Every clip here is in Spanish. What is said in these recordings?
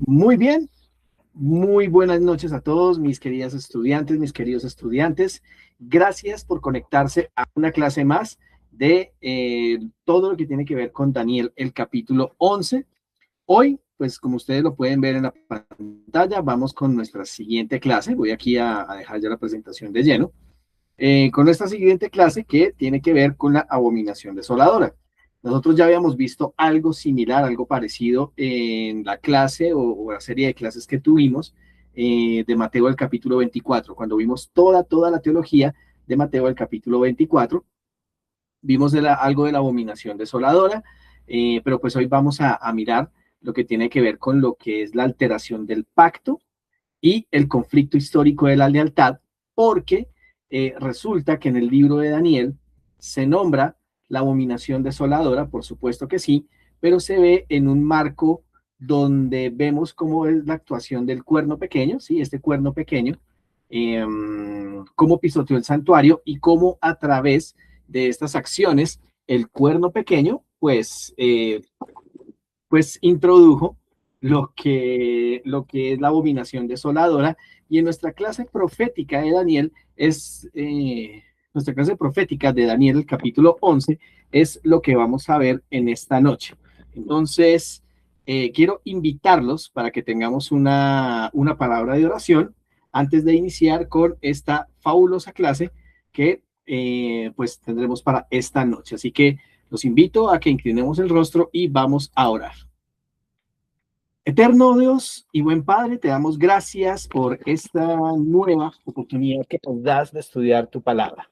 Muy bien, muy buenas noches a todos, mis queridas estudiantes, mis queridos estudiantes. Gracias por conectarse a una clase más de todo lo que tiene que ver con Daniel, el capítulo 11. Hoy, pues como ustedes lo pueden ver en la pantalla, vamos con nuestra siguiente clase. Voy aquí a dejar ya la presentación de lleno. Con nuestra siguiente clase que tiene que ver con la abominación desoladora. Nosotros ya habíamos visto algo similar, algo parecido en la clase o la serie de clases que tuvimos de Mateo el capítulo 24, cuando vimos toda la teología de Mateo el capítulo 24, vimos algo de la abominación desoladora, pero pues hoy vamos a mirar lo que tiene que ver con lo que es la alteración del pacto y el conflicto histórico de la lealtad, porque resulta que en el libro de Daniel se nombra la abominación desoladora, por supuesto que sí, pero se ve en un marco donde vemos cómo es la actuación del cuerno pequeño, ¿sí? Este cuerno pequeño, cómo pisoteó el santuario y cómo a través de estas acciones el cuerno pequeño, pues introdujo lo que es la abominación desoladora. Y en nuestra clase profética de Daniel nuestra clase profética de Daniel, el capítulo 11, es lo que vamos a ver en esta noche. Entonces, quiero invitarlos para que tengamos una palabra de oración antes de iniciar con esta fabulosa clase que pues tendremos para esta noche. Así que los invito a que inclinemos el rostro y vamos a orar. Eterno Dios y buen Padre, te damos gracias por esta nueva oportunidad que nos das de estudiar tu palabra.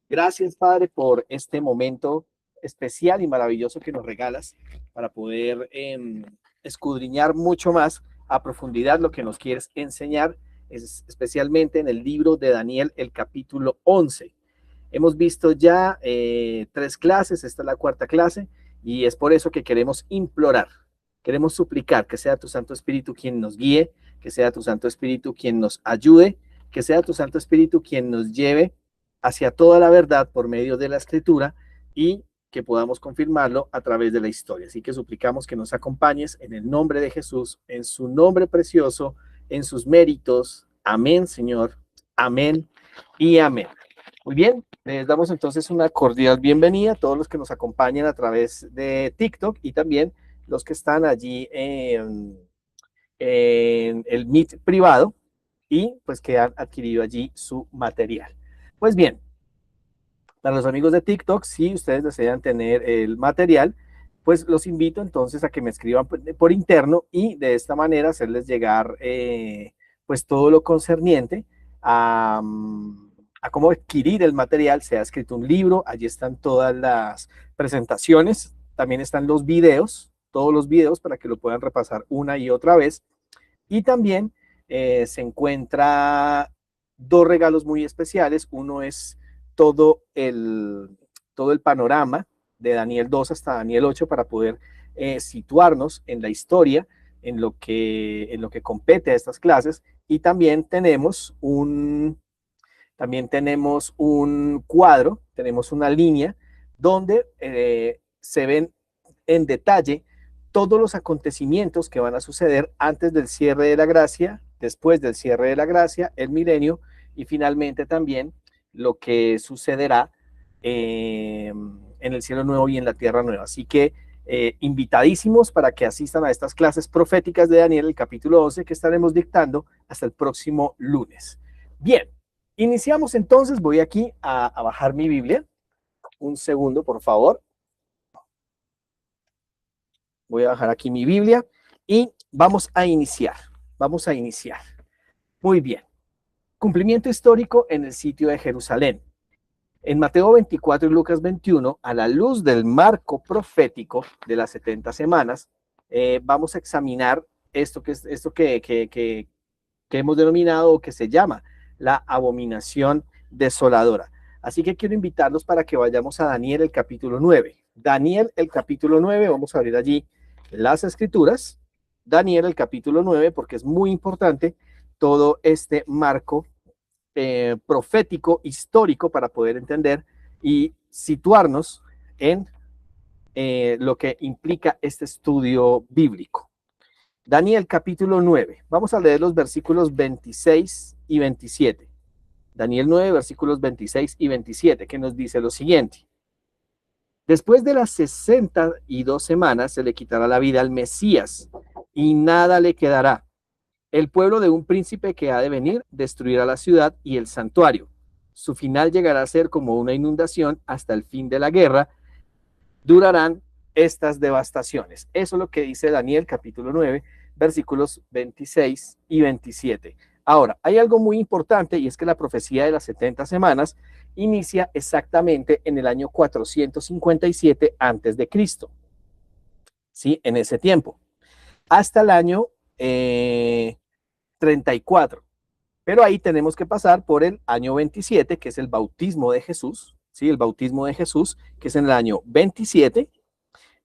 Gracias, Padre, por este momento especial y maravilloso que nos regalas para poder escudriñar mucho más a profundidad lo que nos quieres enseñar, especialmente en el libro de Daniel, el capítulo 11. Hemos visto ya 3 clases, esta es la 4ª clase, y es por eso que queremos implorar, queremos suplicar que sea tu Santo Espíritu quien nos guíe, que sea tu Santo Espíritu quien nos ayude, que sea tu Santo Espíritu quien nos lleve hacia toda la verdad por medio de la Escritura y que podamos confirmarlo a través de la historia. Así que suplicamos que nos acompañes en el nombre de Jesús, en su nombre precioso, en sus méritos. Amén, Señor. Amén y amén. Muy bien, les damos entonces una cordial bienvenida a todos los que nos acompañan a través de TikTok y también los que están allí en el Meet privado y pues que han adquirido allí su material. Pues bien, para los amigos de TikTok, si ustedes desean tener el material, pues los invito entonces a que me escriban por interno y de esta manera hacerles llegar pues todo lo concerniente a cómo adquirir el material. Se ha escrito un libro, allí están todas las presentaciones, también están los videos, todos los videos para que lo puedan repasar una y otra vez. Y también se encuentra 2 regalos muy especiales. Uno es todo el panorama de Daniel 2 hasta Daniel 8 para poder situarnos en la historia, en lo que compete a estas clases. Y también tenemos un cuadro, tenemos una línea donde se ven en detalle todos los acontecimientos que van a suceder antes del cierre de la gracia, después del cierre de la gracia, el milenio y finalmente también lo que sucederá en el cielo nuevo y en la tierra nueva. Así que invitadísimos para que asistan a estas clases proféticas de Daniel, el capítulo 11, que estaremos dictando hasta el próximo lunes. Bien, iniciamos entonces. Voy aquí a bajar mi Biblia. Un segundo, por favor. Voy a bajar aquí mi Biblia y vamos a iniciar. Vamos a iniciar. Muy bien. Cumplimiento histórico en el sitio de Jerusalén. En Mateo 24 y Lucas 21, a la luz del marco profético de las 70 semanas, vamos a examinar esto que hemos denominado o que se llama la abominación desoladora. Así que quiero invitarlos para que vayamos a Daniel el capítulo 9. Daniel el capítulo 9, vamos a abrir allí las escrituras. Daniel el capítulo 9, porque es muy importante todo este marco profético, histórico, para poder entender y situarnos en lo que implica este estudio bíblico. Daniel capítulo 9. Vamos a leer los versículos 26 y 27. Daniel 9, versículos 26 y 27, que nos dice lo siguiente. Después de las 62 semanas se le quitará la vida al Mesías y nada le quedará. El pueblo de un príncipe que ha de venir destruirá la ciudad y el santuario. Su final llegará a ser como una inundación hasta el fin de la guerra. Durarán estas devastaciones. Eso es lo que dice Daniel capítulo 9, versículos 26 y 27. Ahora, hay algo muy importante y es que la profecía de las 70 semanas inicia exactamente en el año 457 antes de Cristo. ¿Sí? En ese tiempo. Hasta el año 34. Pero ahí tenemos que pasar por el año 27, que es el bautismo de Jesús, ¿sí? El bautismo de Jesús, que es en el año 27.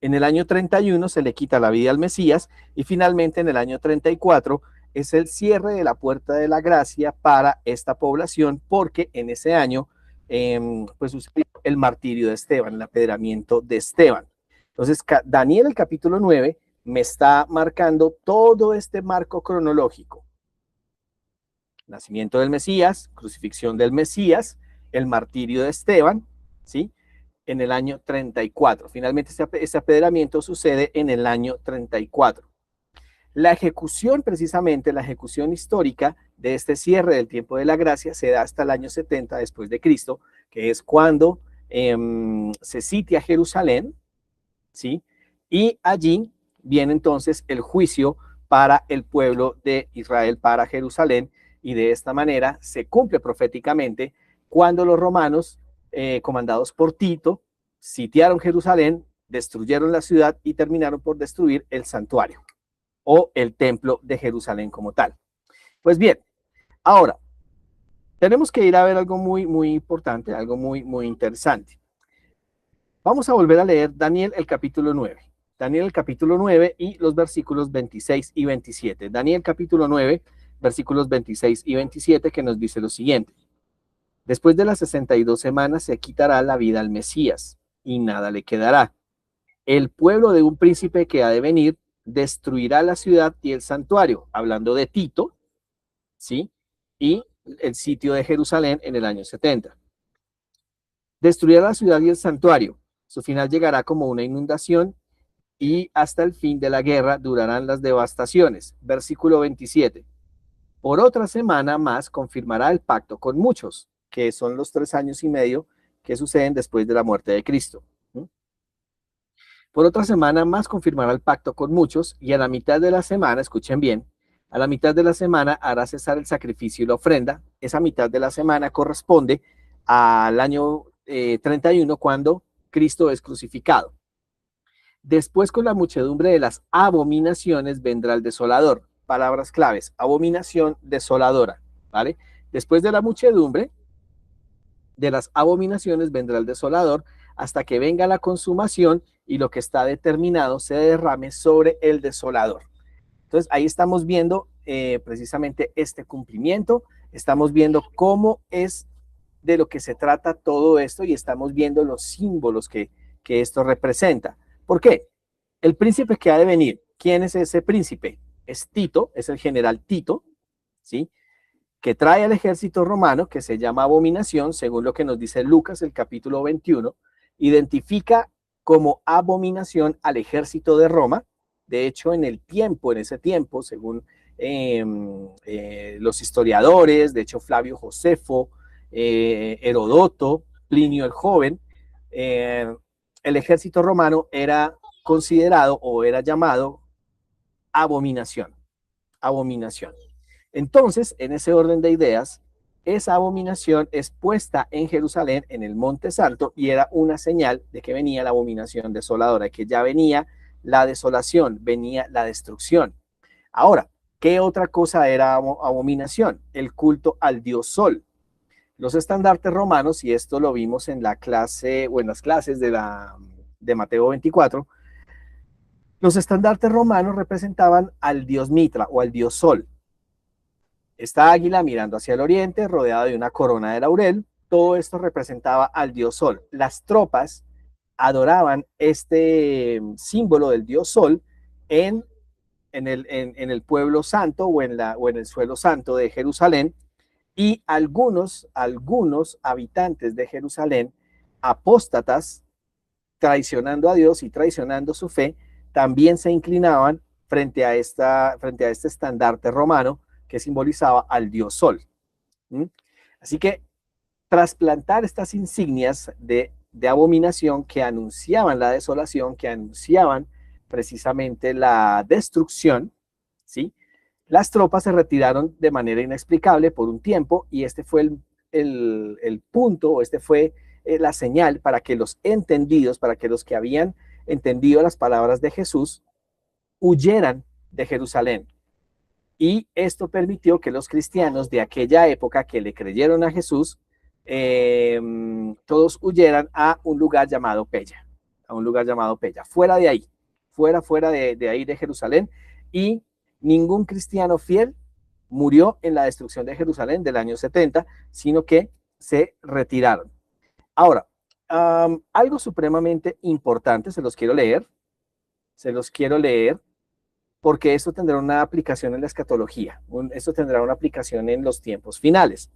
En el año 31 se le quita la vida al Mesías y finalmente en el año 34 es el cierre de la puerta de la gracia para esta población porque en ese año pues sucedió el martirio de Esteban, el apedreamiento de Esteban. Entonces Daniel el capítulo 9 me está marcando todo este marco cronológico. Nacimiento del Mesías, crucifixión del Mesías, el martirio de Esteban, ¿sí? En el año 34. Finalmente, este apedreamiento sucede en el año 34. La ejecución, precisamente, la ejecución histórica de este cierre del tiempo de la gracia se da hasta el año 70 después de Cristo, que es cuando se sitia Jerusalén, ¿sí? Y allí viene entonces el juicio para el pueblo de Israel, para Jerusalén, y de esta manera se cumple proféticamente cuando los romanos, comandados por Tito, sitiaron Jerusalén, destruyeron la ciudad y terminaron por destruir el santuario o el templo de Jerusalén como tal. Pues bien, ahora tenemos que ir a ver algo muy, muy importante, algo muy, muy interesante. Vamos a volver a leer Daniel el capítulo 9. Daniel el capítulo 9 y los versículos 26 y 27. Daniel capítulo 9, versículos 26 y 27, que nos dice lo siguiente. Después de las 62 semanas se quitará la vida al Mesías y nada le quedará. El pueblo de un príncipe que ha de venir destruirá la ciudad y el santuario, hablando de Tito, ¿sí? Y el sitio de Jerusalén en el año 70. Destruirá la ciudad y el santuario. Su final llegará como una inundación y hasta el fin de la guerra durarán las devastaciones. Versículo 27. Por otra semana más confirmará el pacto con muchos, que son los 3 años y medio que suceden después de la muerte de Cristo. Por otra semana más confirmará el pacto con muchos y a la mitad de la semana, escuchen bien, a la mitad de la semana hará cesar el sacrificio y la ofrenda. Esa mitad de la semana corresponde al año 31 cuando Cristo es crucificado. Después con la muchedumbre de las abominaciones vendrá el desolador. Palabras claves, abominación desoladora, ¿vale? Después de la muchedumbre de las abominaciones vendrá el desolador hasta que venga la consumación y lo que está determinado se derrame sobre el desolador. Entonces ahí estamos viendo precisamente este cumplimiento, estamos viendo cómo es de lo que se trata todo esto y estamos viendo los símbolos que esto representa. ¿Por qué? El príncipe que ha de venir, ¿quién es ese príncipe? Es Tito, es el general Tito, ¿sí? Que trae al ejército romano, que se llama abominación, según lo que nos dice Lucas, el capítulo 21, identifica como abominación al ejército de Roma. De hecho, en ese tiempo, según los historiadores, de hecho Flavio Josefo, Herodoto, Plinio el Joven, el ejército romano era considerado o era llamado abominación. Abominación. Entonces, en ese orden de ideas, esa abominación es puesta en Jerusalén, en el Monte Santo, y era una señal de que venía la abominación desoladora, que ya venía la desolación, venía la destrucción. Ahora, ¿qué otra cosa era abominación? El culto al dios Sol. Los estandartes romanos, y esto lo vimos en la clase o en las clases de Mateo 24, los estandartes romanos representaban al dios Mitra o al dios Sol. Esta águila mirando hacia el oriente, rodeada de una corona de laurel, todo esto representaba al dios Sol. Las tropas adoraban este símbolo del dios Sol en en el pueblo santo o en el suelo santo de Jerusalén, y algunos habitantes de Jerusalén, apóstatas, traicionando a Dios y traicionando su fe, también se inclinaban frente a este estandarte romano que simbolizaba al dios Sol. ¿Mm? Así que trasplantar estas insignias de abominación que anunciaban la desolación, que anunciaban precisamente la destrucción, ¿sí? Las tropas se retiraron de manera inexplicable por un tiempo y este fue el punto, o este fue la señal para que los entendidos, para que los que habían entendido las palabras de Jesús, huyeran de Jerusalén. Y esto permitió que los cristianos de aquella época que le creyeron a Jesús, todos huyeran a un lugar llamado Pella, fuera de ahí, fuera de ahí de Jerusalén, y ningún cristiano fiel murió en la destrucción de Jerusalén del año 70, sino que se retiraron. Ahora, algo supremamente importante, se los quiero leer, porque esto tendrá una aplicación en la escatología, esto tendrá una aplicación en los tiempos finales.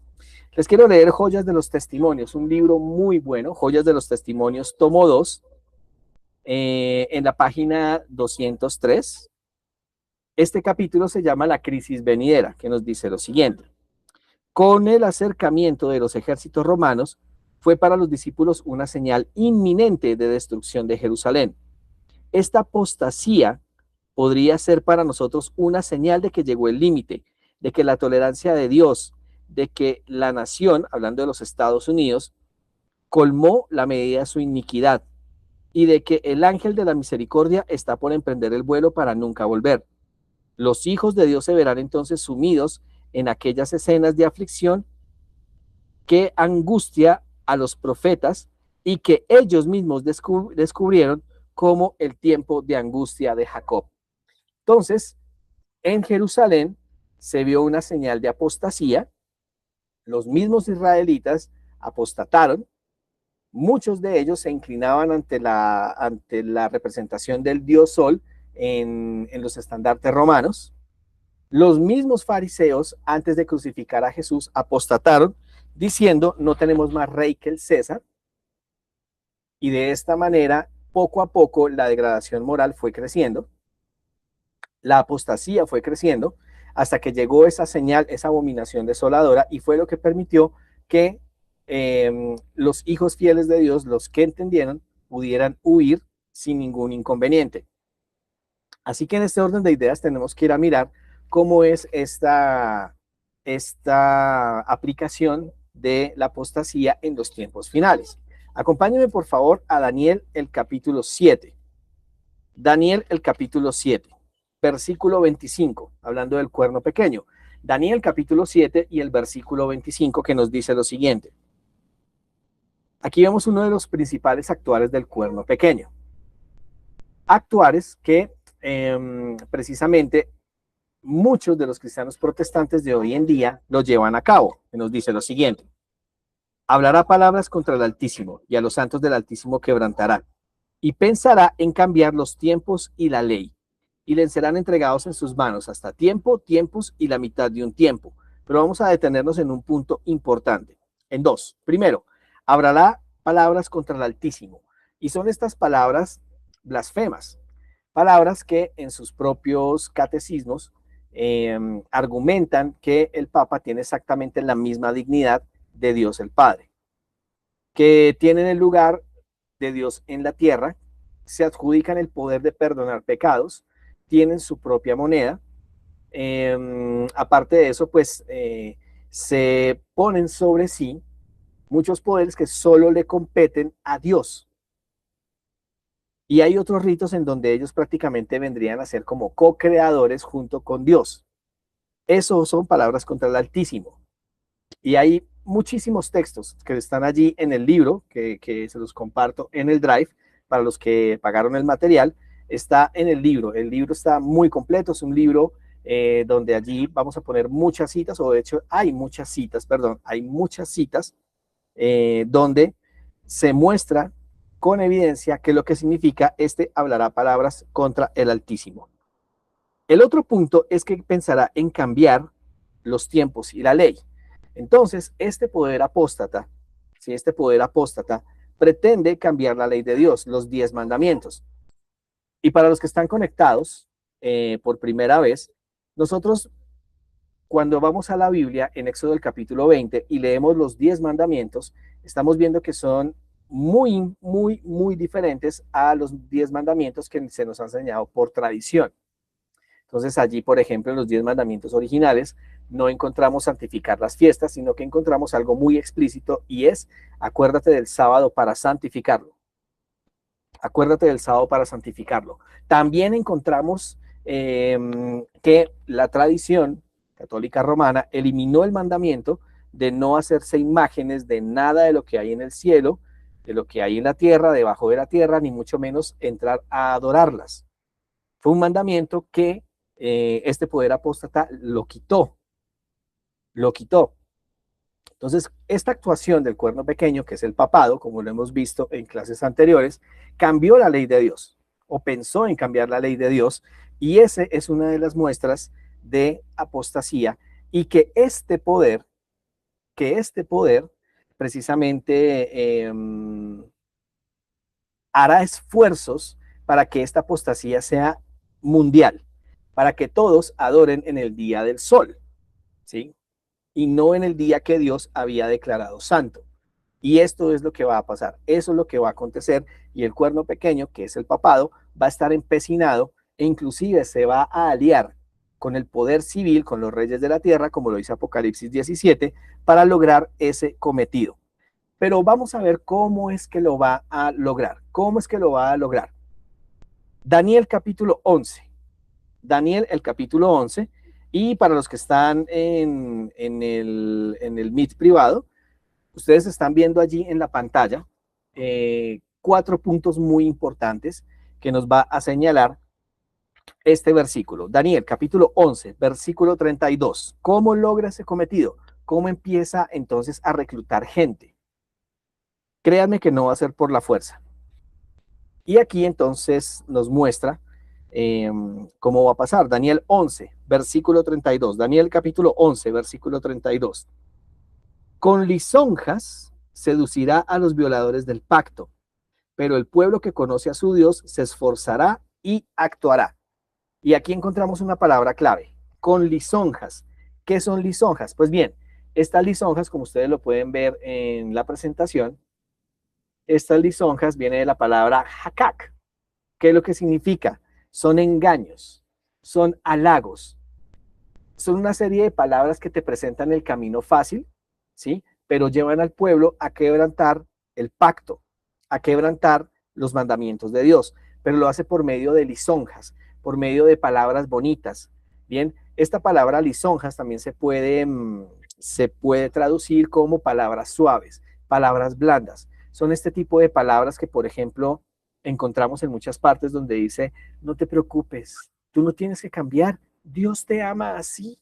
Les quiero leer Joyas de los Testimonios, un libro muy bueno, Joyas de los Testimonios, tomo 2, en la página 203. Este capítulo se llama La crisis venidera, que nos dice lo siguiente. Con el acercamiento de los ejércitos romanos, fue para los discípulos una señal inminente de destrucción de Jerusalén. Esta apostasía podría ser para nosotros una señal de que llegó el límite, de que la tolerancia de Dios, de que la nación, hablando de los Estados Unidos, colmó la medida de su iniquidad y de que el ángel de la misericordia está por emprender el vuelo para nunca volver. Los hijos de Dios se verán entonces sumidos en aquellas escenas de aflicción que angustia a los profetas y que ellos mismos descubrieron como el tiempo de angustia de Jacob. Entonces, en Jerusalén se vio una señal de apostasía, los mismos israelitas apostataron, muchos de ellos se inclinaban ante la representación del dios Sol en los estandartes romanos. Los mismos fariseos, antes de crucificar a Jesús, apostataron, diciendo, no tenemos más rey que el César, y de esta manera, poco a poco, la degradación moral fue creciendo, la apostasía fue creciendo, hasta que llegó esa señal, esa abominación desoladora, y fue lo que permitió que los hijos fieles de Dios, los que entendieron, pudieran huir sin ningún inconveniente. Así que en este orden de ideas tenemos que ir a mirar cómo es esta aplicación de la apostasía en los tiempos finales. Acompáñenme por favor a Daniel el capítulo 7. Daniel el capítulo 7, versículo 25, hablando del cuerno pequeño. Daniel capítulo 7 y el versículo 25 que nos dice lo siguiente. Aquí vemos uno de los principales actuares del cuerno pequeño. Actuares que precisamente muchos de los cristianos protestantes de hoy en día lo llevan a cabo. Que nos dice lo siguiente. Hablará palabras contra el Altísimo y a los santos del Altísimo quebrantará. Y pensará en cambiar los tiempos y la ley. Y les serán entregados en sus manos hasta tiempo, tiempos y la mitad de un tiempo. Pero vamos a detenernos en un punto importante. En dos. Primero, hablará palabras contra el Altísimo. Y son estas palabras blasfemas. Palabras que en sus propios catecismos argumentan que el Papa tiene exactamente la misma dignidad de Dios el Padre. Que tienen el lugar de Dios en la tierra, se adjudican el poder de perdonar pecados, tienen su propia moneda. Aparte de eso, pues se ponen sobre sí muchos poderes que solo le competen a Dios. Y hay otros ritos en donde ellos prácticamente vendrían a ser como co-creadores junto con Dios. Eso son palabras contra el Altísimo. Y hay muchísimos textos que están allí en el libro, que se los comparto en el Drive, para los que pagaron el material, está en el libro. El libro está muy completo, es un libro donde allí vamos a poner muchas citas, o de hecho hay muchas citas donde se muestra con evidencia que lo que significa hablará palabras contra el Altísimo. El otro punto es que pensará en cambiar los tiempos y la ley. Entonces, este poder apóstata, si este poder apóstata pretende cambiar la ley de Dios, los 10 mandamientos. Y para los que están conectados por primera vez, nosotros cuando vamos a la Biblia en Éxodo el capítulo 20 y leemos los 10 mandamientos, estamos viendo que son muy diferentes a los 10 mandamientos que se nos han enseñado por tradición. Entonces allí, por ejemplo, en los 10 mandamientos originales, no encontramos santificar las fiestas, sino que encontramos algo muy explícito y es, acuérdate del sábado para santificarlo. Acuérdate del sábado para santificarlo. También encontramos que la tradición católica romana eliminó el mandamiento de no hacerse imágenes de nada de lo que hay en el cielo, de lo que hay en la tierra, debajo de la tierra, ni mucho menos entrar a adorarlas. Fue un mandamiento que este poder apóstata lo quitó. Lo quitó. Entonces, esta actuación del cuerno pequeño, que es el papado, como lo hemos visto en clases anteriores, cambió la ley de Dios, o pensó en cambiar la ley de Dios, y ese es una de las muestras de apostasía, y que este poder precisamente hará esfuerzos para que esta apostasía sea mundial, para que todos adoren en el día del sol, ¿sí? Y no en el día que Dios había declarado santo. Y esto es lo que va a pasar, eso es lo que va a acontecer, y el cuerno pequeño, que es el papado, va a estar empecinado e inclusive se va a aliar con el poder civil, con los reyes de la tierra, como lo dice Apocalipsis 17, para lograr ese cometido. Pero vamos a ver cómo es que lo va a lograr. ¿Cómo es que lo va a lograr? Daniel capítulo 11. Daniel el capítulo 11. Y para los que están en el Meet privado, ustedes están viendo allí en la pantalla 4 puntos muy importantes que nos va a señalar este versículo. Daniel, capítulo 11, versículo 32. ¿Cómo logra ese cometido? ¿Cómo empieza entonces a reclutar gente? Créanme que no va a ser por la fuerza. Y aquí entonces nos muestra cómo va a pasar. Daniel 11, versículo 32. Daniel capítulo 11, versículo 32. Con lisonjas seducirá a los violadores del pacto, pero el pueblo que conoce a su Dios se esforzará y actuará. Y aquí encontramos una palabra clave, con lisonjas. ¿Qué son lisonjas? Pues bien, estas lisonjas, como ustedes lo pueden ver en la presentación, estas lisonjas vienen de la palabra hakak. ¿Qué es lo que significa? Son engaños, son halagos, son una serie de palabras que te presentan el camino fácil, ¿sí? Pero llevan al pueblo a quebrantar el pacto, a quebrantar los mandamientos de Dios, pero lo hace por medio de lisonjas, por medio de palabras bonitas. Bien, esta palabra lisonjas también se puede traducir como palabras suaves, palabras blandas. Son este tipo de palabras que, por ejemplo, encontramos en muchas partes donde dice, no te preocupes, tú no tienes que cambiar, Dios te ama así.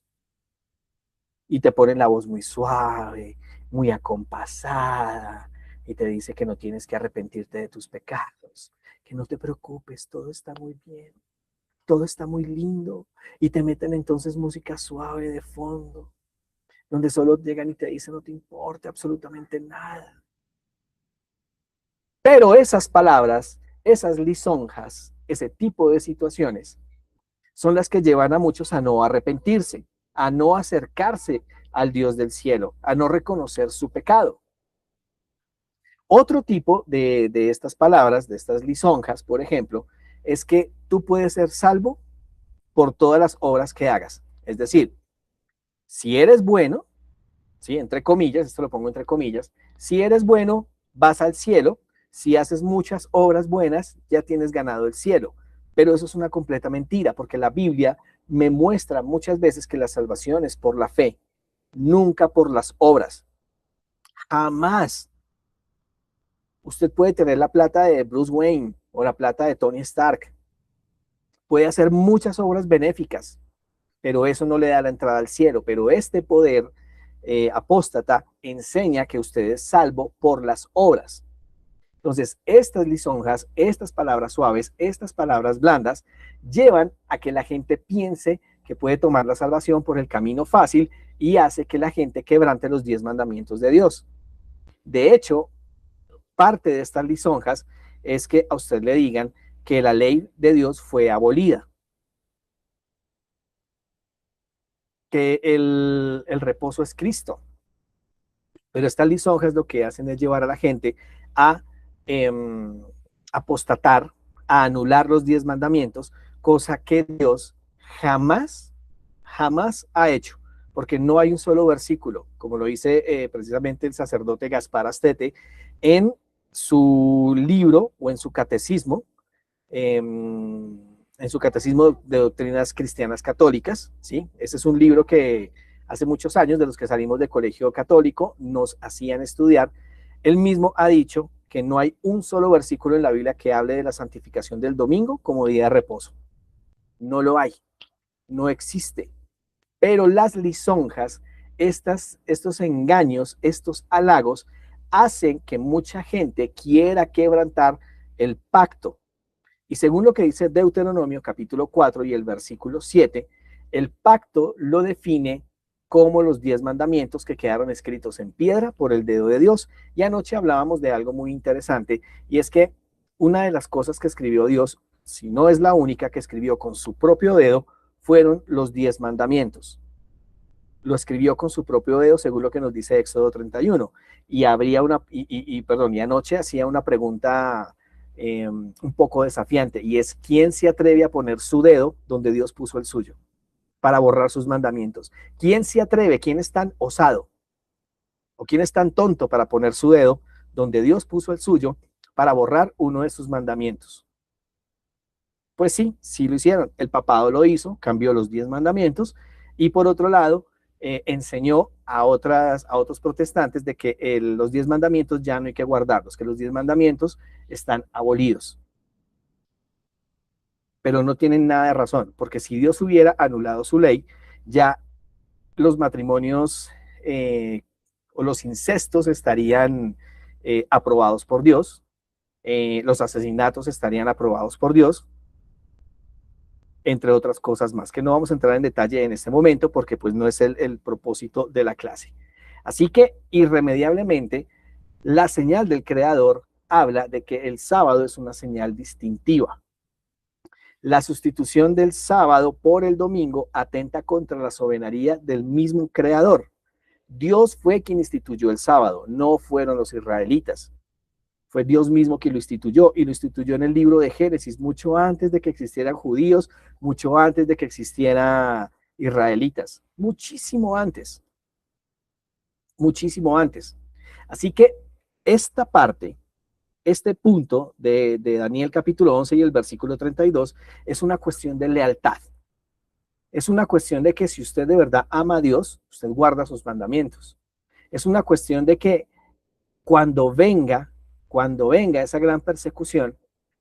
Y te ponen la voz muy suave, muy acompasada, y te dice que no tienes que arrepentirte de tus pecados, que no te preocupes, todo está muy bien, todo está muy lindo. Y te meten entonces música suave de fondo, donde solo llegan y te dicen no te importa absolutamente nada. Pero esas palabras, esas lisonjas, ese tipo de situaciones, son las que llevan a muchos a no arrepentirse, a no acercarse al Dios del cielo, a no reconocer su pecado. Otro tipo de estas palabras, de estas lisonjas, por ejemplo, es que tú puedes ser salvo por todas las obras que hagas. Es decir, si eres bueno, ¿sí? Entre comillas, esto lo pongo entre comillas, si eres bueno, vas al cielo, si haces muchas obras buenas, ya tienes ganado el cielo. Pero eso es una completa mentira, porque la Biblia me muestra muchas veces que la salvación es por la fe, nunca por las obras. Jamás. Usted puede tener la plata de Bruce Wayne o la plata de Tony Stark. Puede hacer muchas obras benéficas, pero eso no le da la entrada al cielo. Pero este poder apóstata enseña que usted es salvo por las obras. Entonces, estas lisonjas, estas palabras suaves, estas palabras blandas, llevan a que la gente piense que puede tomar la salvación por el camino fácil y hace que la gente quebrante los 10 mandamientos de Dios. De hecho, parte de estas lisonjas es que a usted le digan que la ley de Dios fue abolida, que el reposo es Cristo. Pero estas lisonjas lo que hacen es llevar a la gente a eh, apostatar, a anular los 10 mandamientos, cosa que Dios jamás, jamás ha hecho, porque no hay un solo versículo, como lo dice precisamente el sacerdote Gaspar Astete en su libro o en su catecismo de doctrinas cristianas católicas, ¿sí? Ese es un libro que hace muchos años, de los que salimos de colegio católico, nos hacían estudiar. Él mismo ha dicho que no hay un solo versículo en la Biblia que hable de la santificación del domingo como día de reposo. No lo hay, no existe. Pero las lisonjas, estos engaños, estos halagos, hacen que mucha gente quiera quebrantar el pacto. Y según lo que dice Deuteronomio capítulo 4 y el versículo 7, el pacto lo define como los 10 mandamientos que quedaron escritos en piedra por el dedo de Dios. Y anoche hablábamos de algo muy interesante, y es que una de las cosas que escribió Dios, si no es la única que escribió con su propio dedo, fueron los 10 mandamientos. Lo escribió con su propio dedo, según lo que nos dice Éxodo 31. Y habría y anoche hacía una pregunta un poco desafiante, y es: ¿quién se atreve a poner su dedo donde Dios puso el suyo para borrar sus mandamientos? ¿Quién se atreve? ¿Quién es tan osado? ¿O quién es tan tonto para poner su dedo donde Dios puso el suyo para borrar uno de sus mandamientos? Pues sí, sí lo hicieron. El papado lo hizo, cambió los 10 mandamientos, y por otro lado, enseñó a otros protestantes de que los 10 mandamientos ya no hay que guardarlos, que los 10 mandamientos están abolidos. Pero no tienen nada de razón, porque si Dios hubiera anulado su ley, ya los matrimonios o los incestos estarían aprobados por Dios, los asesinatos estarían aprobados por Dios, entre otras cosas más, que no vamos a entrar en detalle en este momento porque pues no es el propósito de la clase. Así que irremediablemente la señal del creador habla de que el sábado es una señal distintiva. La sustitución del sábado por el domingo atenta contra la soberanía del mismo creador. Dios fue quien instituyó el sábado, no fueron los israelitas. Fue Dios mismo quien lo instituyó, y lo instituyó en el libro de Génesis, mucho antes de que existieran judíos, mucho antes de que existieran israelitas, muchísimo antes, muchísimo antes. Así que esta parte, este punto de Daniel capítulo 11 y el versículo 32 es una cuestión de lealtad. Es una cuestión de que si usted de verdad ama a Dios, usted guarda sus mandamientos. Es una cuestión de que cuando venga esa gran persecución,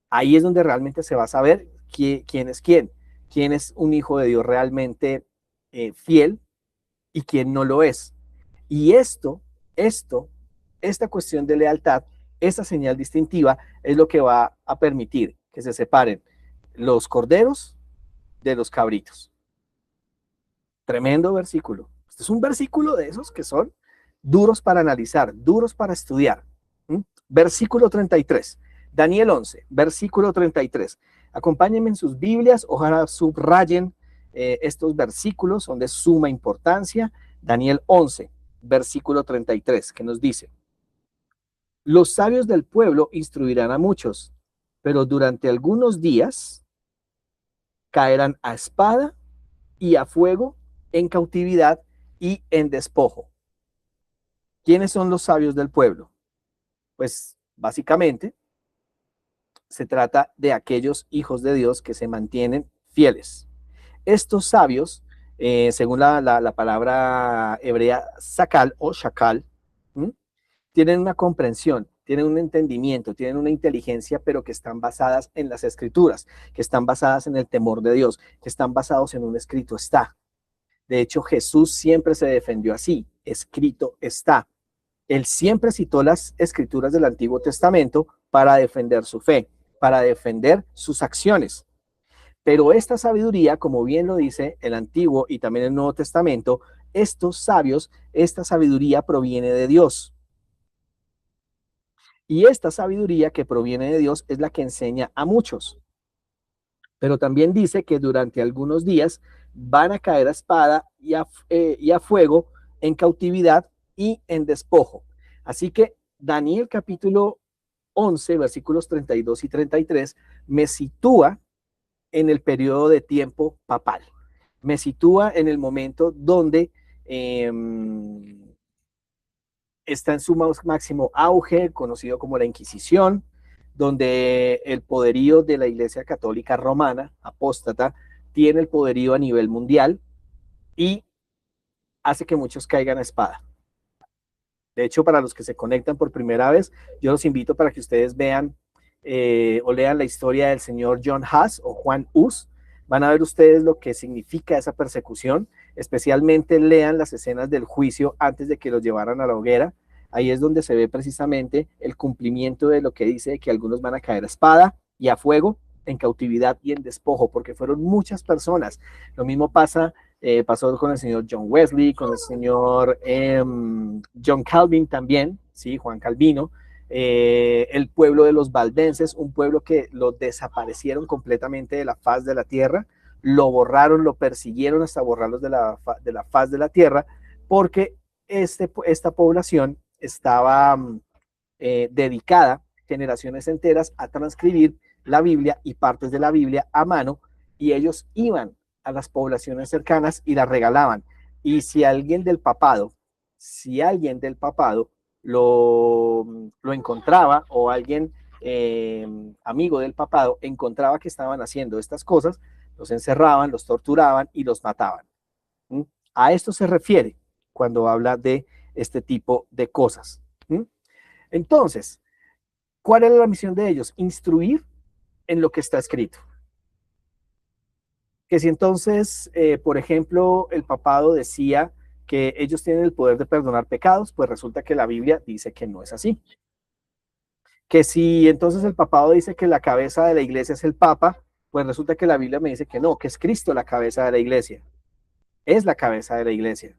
ahí es donde realmente se va a saber quién es un hijo de Dios realmente fiel y quién no lo es. Y esta cuestión de lealtad, esta señal distintiva, es lo que va a permitir que se separen los corderos de los cabritos. Tremendo versículo. Este es un versículo de esos que son duros para analizar, duros para estudiar. Versículo 33, Daniel 11, versículo 33. Acompáñenme en sus Biblias, ojalá subrayen estos versículos, son de suma importancia. Daniel 11, versículo 33, que nos dice: los sabios del pueblo instruirán a muchos, pero durante algunos días caerán a espada y a fuego, en cautividad y en despojo. ¿Quiénes son los sabios del pueblo? Pues básicamente se trata de aquellos hijos de Dios que se mantienen fieles. Estos sabios, según la palabra hebrea sakal o shakal, tienen una comprensión, tienen un entendimiento, tienen una inteligencia, pero que están basadas en las escrituras, que están basadas en el temor de Dios, que están basados en un escrito está. De hecho, Jesús siempre se defendió así: escrito está. Él siempre citó las escrituras del Antiguo Testamento para defender su fe, para defender sus acciones. Pero esta sabiduría, como bien lo dice el Antiguo y también el Nuevo Testamento, estos sabios, esta sabiduría proviene de Dios. Y esta sabiduría que proviene de Dios es la que enseña a muchos. Pero también dice que durante algunos días van a caer a espada y a fuego, en cautividad y en despojo. Así que Daniel capítulo 11, versículos 32 y 33, me sitúa en el periodo de tiempo papal. Me sitúa en el momento donde está en su máximo auge, conocido como la Inquisición, donde el poderío de la Iglesia Católica Romana, apóstata, tiene el poderío a nivel mundial y hace que muchos caigan a espada. De hecho, para los que se conectan por primera vez, yo los invito para que ustedes vean o lean la historia del señor John Hus o Juan Hus. Van a ver ustedes lo que significa esa persecución, especialmente lean las escenas del juicio antes de que los llevaran a la hoguera. Ahí es donde se ve precisamente el cumplimiento de lo que dice que algunos van a caer a espada y a fuego, en cautividad y en despojo, porque fueron muchas personas. Lo mismo pasó con el señor John Wesley, con el señor John Calvin también, ¿sí? Juan Calvino, el pueblo de los valdenses, un pueblo que lo desaparecieron completamente de la faz de la tierra, lo borraron, lo persiguieron hasta borrarlos de la faz de la tierra, porque esta población estaba dedicada generaciones enteras a transcribir la Biblia y partes de la Biblia a mano, y ellos iban a las poblaciones cercanas y las regalaban. Y si alguien del papado lo encontraba, o alguien amigo del papado encontraba que estaban haciendo estas cosas, los encerraban, los torturaban y los mataban. ¿Mm? A esto se refiere cuando habla de este tipo de cosas. ¿Mm? Entonces, ¿cuál era la misión de ellos? Instruir en lo que está escrito. Que si entonces, por ejemplo, el papado decía que ellos tienen el poder de perdonar pecados, pues resulta que la Biblia dice que no es así. Que si entonces el papado dice que la cabeza de la iglesia es el papa, pues resulta que la Biblia me dice que no, que es Cristo la cabeza de la iglesia. Es la cabeza de la iglesia.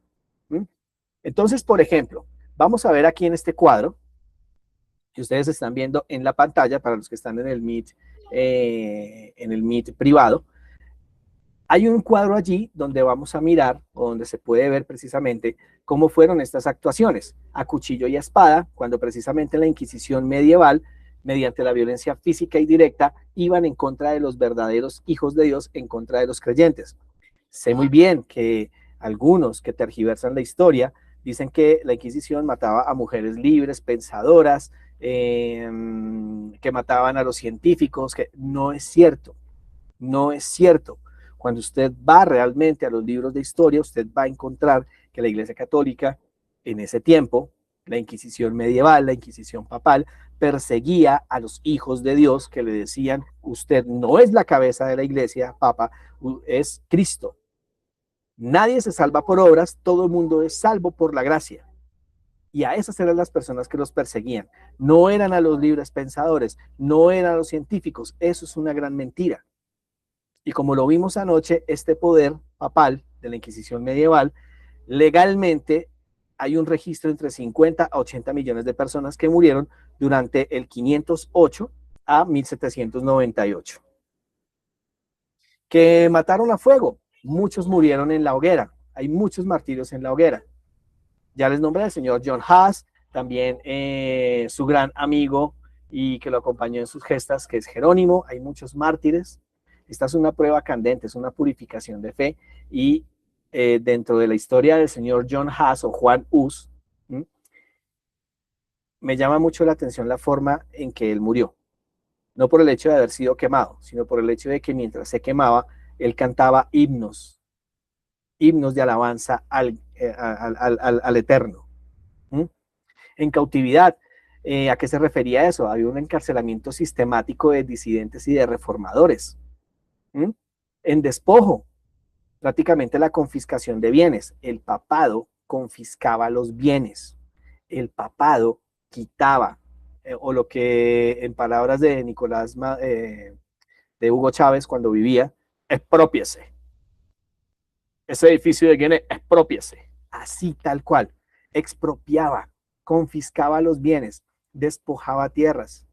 ¿Mm? Entonces, por ejemplo, vamos a ver aquí en este cuadro que ustedes están viendo en la pantalla, para los que están en el Meet privado. Hay un cuadro allí donde vamos a mirar, o donde se puede ver precisamente cómo fueron estas actuaciones a cuchillo y a espada, cuando precisamente la Inquisición medieval, mediante la violencia física y directa, iban en contra de los verdaderos hijos de Dios, en contra de los creyentes. Sé muy bien que algunos que tergiversan la historia dicen que la Inquisición mataba a mujeres libres, pensadoras, que mataban a los científicos, que no es cierto, no es cierto. Cuando usted va realmente a los libros de historia, usted va a encontrar que la Iglesia Católica en ese tiempo, la Inquisición medieval, la Inquisición papal, perseguía a los hijos de Dios, que le decían: usted no es la cabeza de la Iglesia, Papa, es Cristo. Nadie se salva por obras, todo el mundo es salvo por la gracia. Y a esas eran las personas que los perseguían. No eran a los libres pensadores, no eran a los científicos. Eso es una gran mentira. Y como lo vimos anoche, este poder papal de la Inquisición medieval, legalmente hay un registro entre 50 a 80 millones de personas que murieron durante el 508 a 1798. Que mataron a fuego, muchos murieron en la hoguera, hay muchos martirios en la hoguera. Ya les nombré al señor John Hus, también su gran amigo y que lo acompañó en sus gestas, que es Jerónimo. Hay muchos mártires. Esta es una prueba candente, es una purificación de fe. Y dentro de la historia del señor John Hus o Juan Hus, me llama mucho la atención la forma en que él murió. No por el hecho de haber sido quemado, sino por el hecho de que mientras se quemaba, él cantaba himnos de alabanza al Eterno. ¿Mm? En cautividad, ¿a qué se refería eso? Había un encarcelamiento sistemático de disidentes y de reformadores. ¿Mm? En despojo, prácticamente la confiscación de bienes. El papado confiscaba los bienes. el papado quitaba, o lo que en palabras de de Hugo Chávez cuando vivía, expropiese. Ese edificio de quién es, expropiese. Así tal cual. Expropiaba, confiscaba los bienes, despojaba tierras.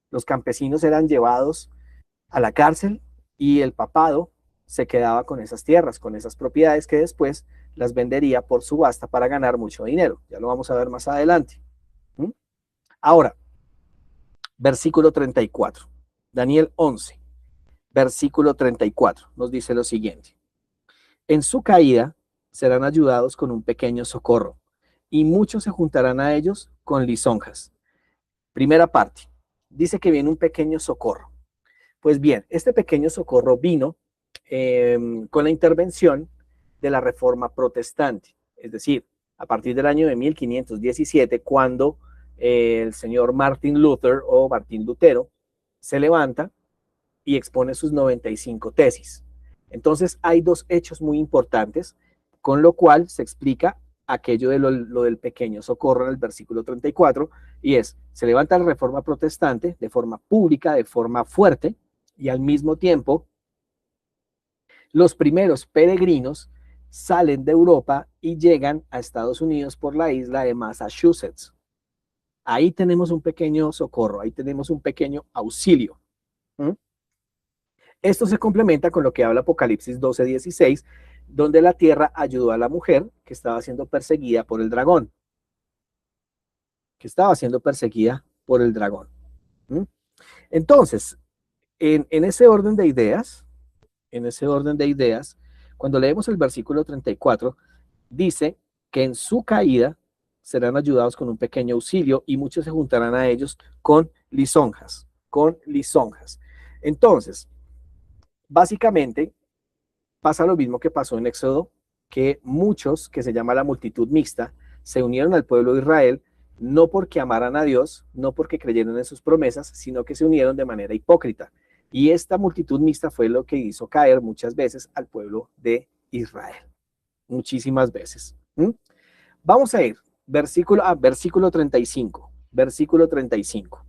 Los campesinos eran llevados a la cárcel y el papado se quedaba con esas tierras, con esas propiedades que después las vendería por subasta para ganar mucho dinero. Ya lo vamos a ver más adelante. ¿Mm? Ahora, versículo 34. Daniel 11, versículo 34, nos dice lo siguiente. En su caída serán ayudados con un pequeño socorro, y muchos se juntarán a ellos con lisonjas. Primera parte, dice que viene un pequeño socorro. Pues bien, este pequeño socorro vino con la intervención de la Reforma Protestante, es decir, a partir del año de 1517, cuando el señor Martin Luther o Martín Lutero se levanta y expone sus 95 tesis. Entonces hay dos hechos muy importantes, con lo cual se explica aquello de lo del pequeño socorro en el versículo 34, y es, se levanta la Reforma Protestante de forma pública, de forma fuerte, y al mismo tiempo los primeros peregrinos salen de Europa y llegan a Estados Unidos por la isla de Massachusetts. Ahí tenemos un pequeño socorro, ahí tenemos un pequeño auxilio. ¿Mm? Esto se complementa con lo que habla Apocalipsis 12:16, donde la tierra ayudó a la mujer que estaba siendo perseguida por el dragón. Que estaba siendo perseguida por el dragón. ¿Mm? Entonces, en ese orden de ideas, cuando leemos el versículo 34, dice que en su caída serán ayudados con un pequeño auxilio y muchos se juntarán a ellos con lisonjas, con lisonjas. Entonces, básicamente pasa lo mismo que pasó en Éxodo, que muchos, que se llama la multitud mixta, se unieron al pueblo de Israel, no porque amaran a Dios, no porque creyeron en sus promesas, sino que se unieron de manera hipócrita. Y esta multitud mixta fue lo que hizo caer muchas veces al pueblo de Israel. Muchísimas veces. ¿Mm? Vamos a ir, versículo 35. Versículo 35.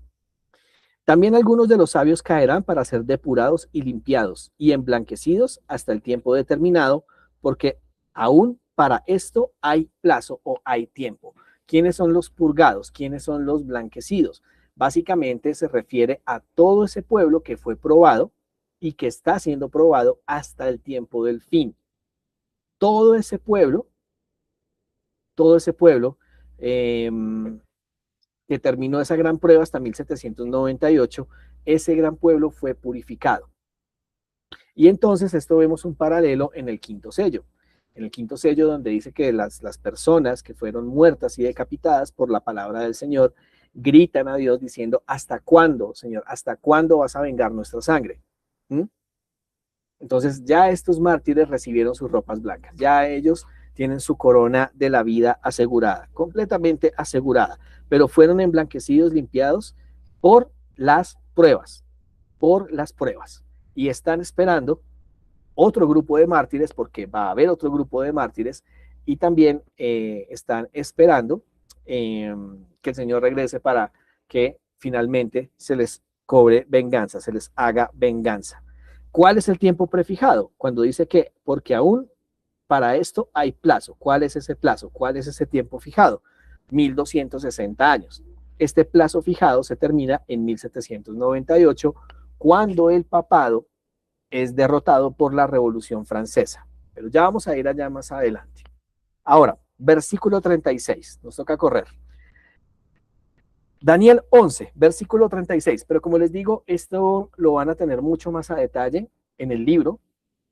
También algunos de los sabios caerán para ser depurados y limpiados y emblanquecidos hasta el tiempo determinado, porque aún para esto hay plazo o hay tiempo. ¿Quiénes son los purgados? ¿Quiénes son los blanquecidos? Básicamente se refiere a todo ese pueblo que fue probado y que está siendo probado hasta el tiempo del fin. Todo ese pueblo, eh, que terminó esa gran prueba hasta 1798, ese gran pueblo fue purificado. Y entonces esto vemos un paralelo en el quinto sello. En el quinto sello donde dice que las personas que fueron muertas y decapitadas por la palabra del Señor gritan a Dios diciendo, ¿hasta cuándo, Señor? ¿Hasta cuándo vas a vengar nuestra sangre? ¿Mm? Entonces ya estos mártires recibieron sus ropas blancas, ya ellos tienen su corona de la vida asegurada, completamente asegurada, pero fueron emblanquecidos, limpiados por las pruebas, y están esperando otro grupo de mártires, porque va a haber otro grupo de mártires, y también están esperando que el Señor regrese para que finalmente se les cobre venganza, se les haga venganza. ¿Cuál es el tiempo prefijado? Cuando dice que, porque aún para esto hay plazo. ¿Cuál es ese plazo? ¿Cuál es ese tiempo fijado? 1260 años. Este plazo fijado se termina en 1798, cuando el papado es derrotado por la Revolución Francesa. Pero ya vamos a ir allá más adelante. Ahora, versículo 36, nos toca correr. Daniel 11, versículo 36, pero como les digo, esto lo van a tener mucho más a detalle en el libro,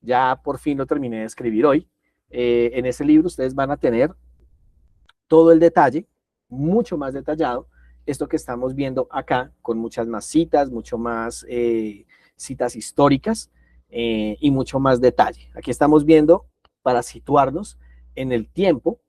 ya por fin lo terminé de escribir hoy. En ese libro ustedes van a tener todo el detalle, mucho más detallado, esto que estamos viendo acá, con muchas más citas, mucho más citas históricas y mucho más detalle. Aquí estamos viendo para situarnos en el tiempo.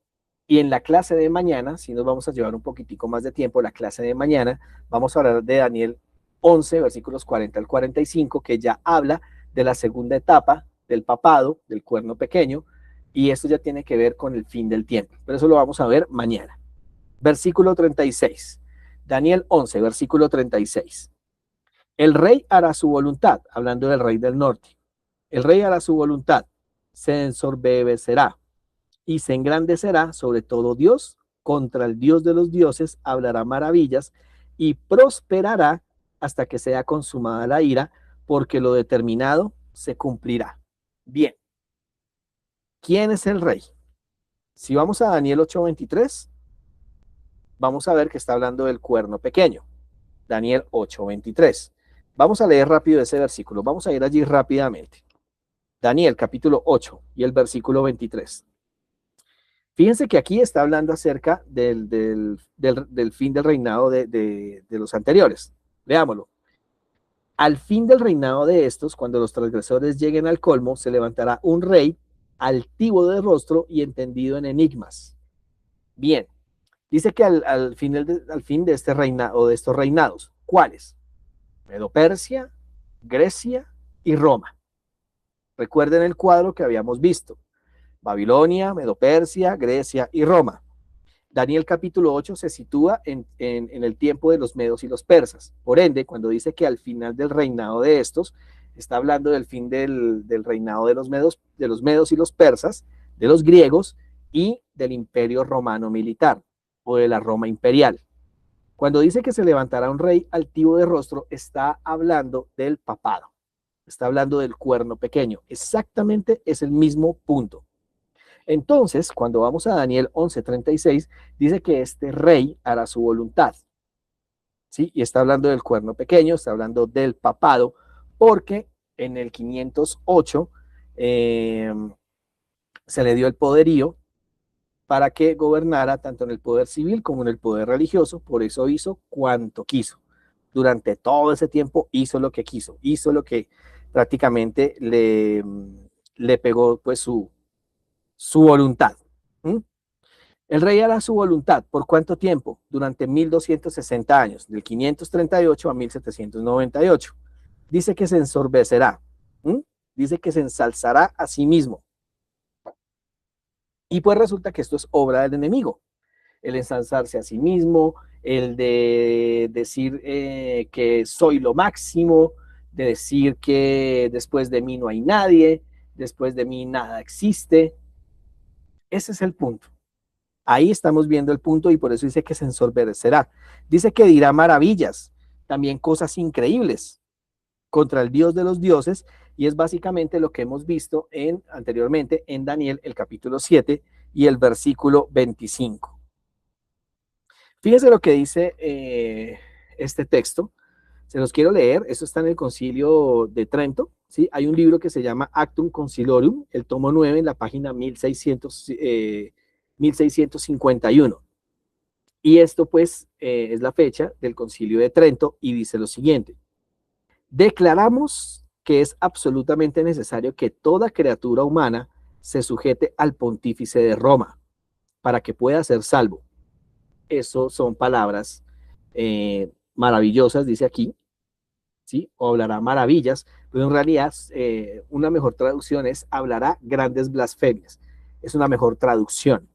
Y en la clase de mañana, si nos vamos a llevar un poquitico más de tiempo, la clase de mañana, vamos a hablar de Daniel 11, versículos 40 al 45, que ya habla de la segunda etapa del papado, del cuerno pequeño, y esto ya tiene que ver con el fin del tiempo. Pero eso lo vamos a ver mañana. Versículo 36. Daniel 11, versículo 36. El rey hará su voluntad, hablando del rey del norte. El rey hará su voluntad, se ensorbecerá y se engrandecerá sobre todo Dios, contra el Dios de los dioses hablará maravillas y prosperará hasta que sea consumada la ira, porque lo determinado se cumplirá. Bien, ¿quién es el rey? Si vamos a Daniel 8:23, vamos a ver que está hablando del cuerno pequeño. Daniel 8:23. Vamos a leer rápido ese versículo. Vamos a ir allí rápidamente. Daniel capítulo 8 y el versículo 23. Fíjense que aquí está hablando acerca del fin del reinado de los anteriores. Veámoslo. Al fin del reinado de estos, cuando los transgresores lleguen al colmo, se levantará un rey altivo de rostro y entendido en enigmas. Bien, dice que al fin de este reinado, de estos reinados, ¿cuáles? Medo-Persia, Grecia y Roma. Recuerden el cuadro que habíamos visto. Babilonia, Medo-Persia, Grecia y Roma. Daniel capítulo 8 se sitúa en el tiempo de los medos y los persas. Por ende, cuando dice que al final del reinado de estos, está hablando del fin del reinado de los medos y los persas, de los griegos y del imperio romano militar o de la Roma imperial. Cuando dice que se levantará un rey altivo de rostro, está hablando del papado, está hablando del cuerno pequeño. Exactamente es el mismo punto. Entonces, cuando vamos a Daniel 11:36, dice que este rey hará su voluntad. ¿Sí? Y está hablando del cuerno pequeño, está hablando del papado, porque en el 508 se le dio el poderío para que gobernara tanto en el poder civil como en el poder religioso. Por eso hizo cuanto quiso. Durante todo ese tiempo hizo lo que quiso, hizo lo que prácticamente le pegó pues su voluntad. ¿Mm? El rey hará su voluntad. ¿Por cuánto tiempo? Durante 1260 años, del 538 a 1798. Dice que se ensorbecerá. ¿Mm? Dice que se ensalzará a sí mismo. Y pues resulta que esto es obra del enemigo. El ensalzarse a sí mismo, el de decir que soy lo máximo, de decir que después de mí no hay nadie, después de mí nada existe. Ese es el punto. Ahí estamos viendo el punto y por eso dice que se ensorbecerá. Dice que dirá maravillas, también cosas increíbles contra el Dios de los dioses, y es básicamente lo que hemos visto anteriormente en Daniel, el capítulo 7 y el versículo 25. Fíjense lo que dice este texto. Se los quiero leer. Eso está en el Concilio de Trento. ¿Sí? Hay un libro que se llama Actum Conciliorum, el tomo 9, en la página 1651. Y esto pues es la fecha del Concilio de Trento y dice lo siguiente. Declaramos que es absolutamente necesario que toda criatura humana se sujete al pontífice de Roma para que pueda ser salvo. Eso son palabras maravillosas, dice aquí, ¿sí? O hablará maravillas, pero en realidad una mejor traducción es hablará grandes blasfemias. Es una mejor traducción.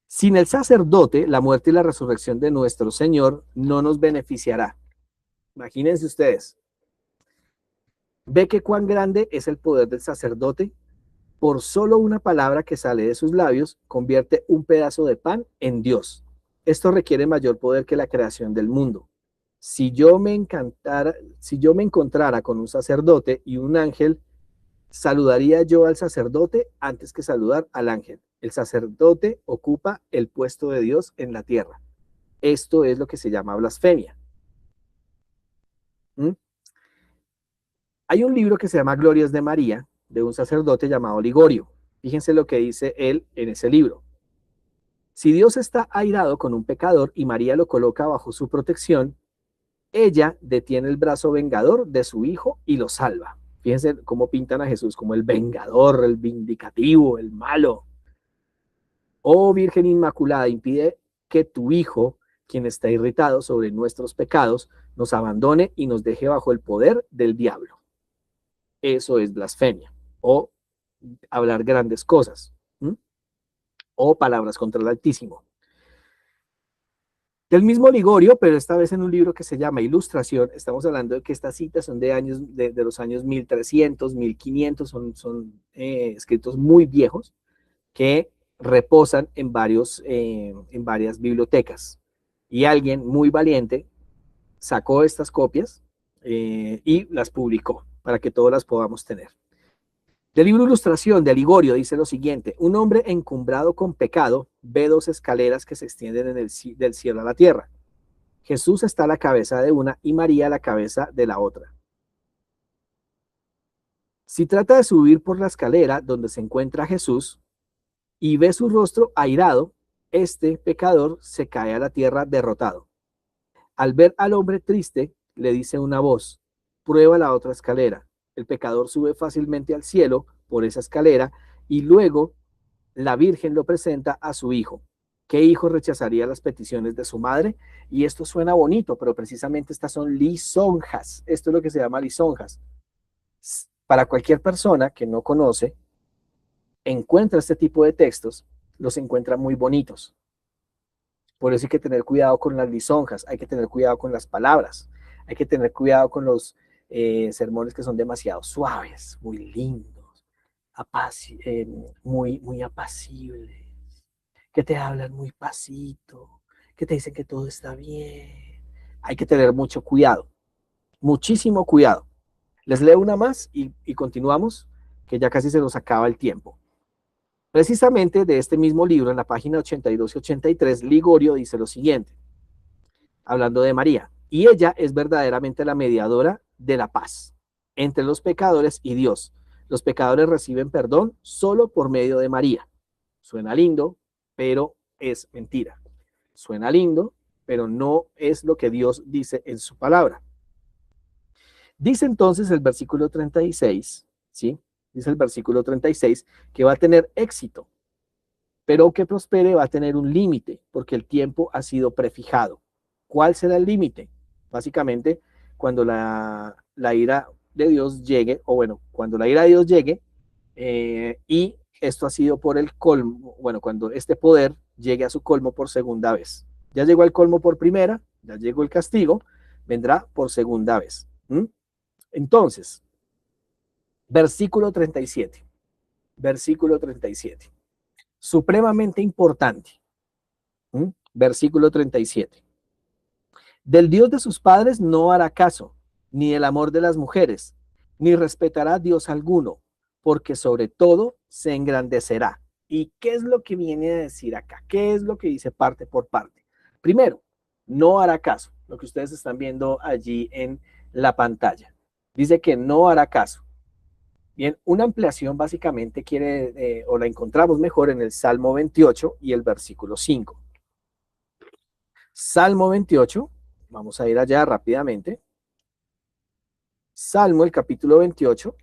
Sin el sacerdote, la muerte y la resurrección de nuestro Señor no nos beneficiará. Imagínense ustedes. ¿Ve que cuán grande es el poder del sacerdote? Por solo una palabra que sale de sus labios, convierte un pedazo de pan en Dios. Esto requiere mayor poder que la creación del mundo. Si yo me encontrara con un sacerdote y un ángel, saludaría yo al sacerdote antes que saludar al ángel. El sacerdote ocupa el puesto de Dios en la tierra. Esto es lo que se llama blasfemia. ¿Mm? Hay un libro que se llama Glorias de María, de un sacerdote llamado Ligorio. Fíjense lo que dice él en ese libro. Si Dios está airado con un pecador y María lo coloca bajo su protección, ella detiene el brazo vengador de su hijo y lo salva. Fíjense cómo pintan a Jesús como el vengador, el vindicativo, el malo. Oh Virgen Inmaculada, impide que tu hijo, quien está irritado sobre nuestros pecados, nos abandone y nos deje bajo el poder del diablo. Eso es blasfemia o hablar grandes cosas, ¿m? O palabras contra el Altísimo. Del mismo Ligorio, pero esta vez en un libro que se llama Ilustración. Estamos hablando de que estas citas son de los años 1300, 1500, son escritos muy viejos que reposan en varias bibliotecas. Y alguien muy valiente sacó estas copias y las publicó para que todas las podamos tener. Del libro Ilustración de Ligorio dice lo siguiente: un hombre encumbrado con pecado ve dos escaleras que se extienden del cielo a la tierra. Jesús está a la cabeza de una y María a la cabeza de la otra. Si trata de subir por la escalera donde se encuentra Jesús y ve su rostro airado, este pecador se cae a la tierra derrotado. Al ver al hombre triste, le dice una voz: prueba la otra escalera. El pecador sube fácilmente al cielo por esa escalera y luego la Virgen lo presenta a su hijo. ¿Qué hijo rechazaría las peticiones de su madre? Y esto suena bonito, pero precisamente estas son lisonjas. Esto es lo que se llama lisonjas. Para cualquier persona que no conoce, encuentra este tipo de textos, los encuentra muy bonitos. Por eso hay que tener cuidado con las lisonjas, hay que tener cuidado con las palabras, hay que tener cuidado con los sermones que son demasiado suaves, muy lindos, muy apacibles, que te hablan muy pasito, que te dicen que todo está bien. Hay que tener mucho cuidado, muchísimo cuidado. Les leo una más y continuamos, que ya casi se nos acaba el tiempo. Precisamente de este mismo libro, en la página 82 y 83, Ligorio dice lo siguiente, hablando de María: y ella es verdaderamente la mediadora de la paz entre los pecadores y Dios. Los pecadores reciben perdón solo por medio de María. Suena lindo, pero es mentira. Suena lindo, pero no es lo que Dios dice en su palabra. Dice entonces el versículo 36, ¿sí? Dice el versículo 36 que va a tener éxito, pero que prospere va a tener un límite, porque el tiempo ha sido prefijado. ¿Cuál será el límite? Básicamente, cuando la ira de Dios llegue, o bueno, cuando la ira de Dios llegue, y esto ha sido por el colmo, bueno, cuando este poder llegue a su colmo por segunda vez. Ya llegó al colmo por primera, ya llegó el castigo, vendrá por segunda vez. Entonces, versículo 37, versículo 37, supremamente importante. Versículo 37. Del Dios de sus padres no hará caso, ni el amor de las mujeres, ni respetará Dios alguno, porque sobre todo se engrandecerá. ¿Y qué es lo que viene a decir acá? ¿Qué es lo que dice parte por parte? Primero, no hará caso, lo que ustedes están viendo allí en la pantalla. Dice que no hará caso. Bien, una ampliación básicamente quiere, o la encontramos mejor en el Salmo 28 y el versículo 5. Salmo 28, vamos a ir allá rápidamente. Salmo, el capítulo 28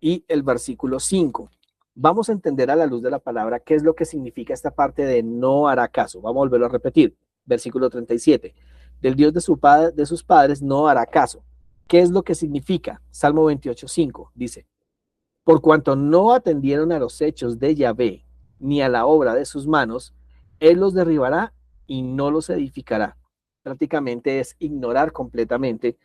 y el versículo 5. Vamos a entender a la luz de la palabra qué es lo que significa esta parte de no hará caso. Vamos a volverlo a repetir. Versículo 37. Del Dios de sus padres no hará caso. ¿Qué es lo que significa? Salmo 28, 5 dice: por cuanto no atendieron a los hechos de Yahvé, ni a la obra de sus manos, él los derribará y no los edificará. Prácticamente es ignorar completamente